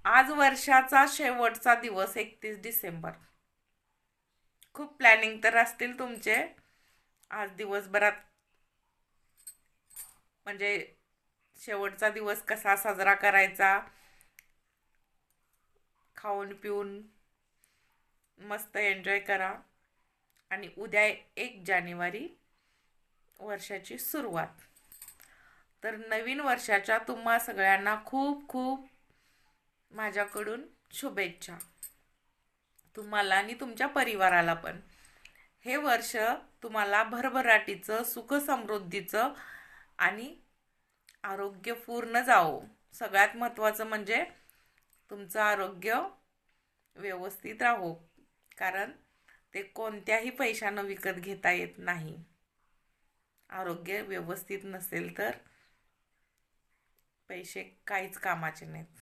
आज वर्षाचा शेवटचा दिवस 31 डिसेंबर. खूप प्लॅनिंग तर असतील तुमचे आज दिवसभरात. म्हणजे शेवटचा दिवस कसा साजरा करायचा, खाऊन पिऊन मस्त एन्जॉय करा. आणि उद्या 1 जानेवारी वर्षाची सुरुवात. तर नवीन वर्षाच्या तुम्हा सगळ्यांना खूप खूप माझ्याकडून शुभेच्छा. तुम्हाला आणि तुमच्या परिवाराला पण. हे वर्ष तुम्हाला भरभराटीचं, सुख समृद्धीचं आणि आरोग्यपूर्ण जावो. सगळ्यात महत्त्वाचं म्हणजे तुमचं आरोग्य व्यवस्थित राहो. कारण ते कोणत्याही पैशानं विकत घेता येत नाही. आरोग्य व्यवस्थित नसेल तर पैसे काहीच कामाचे नाहीत.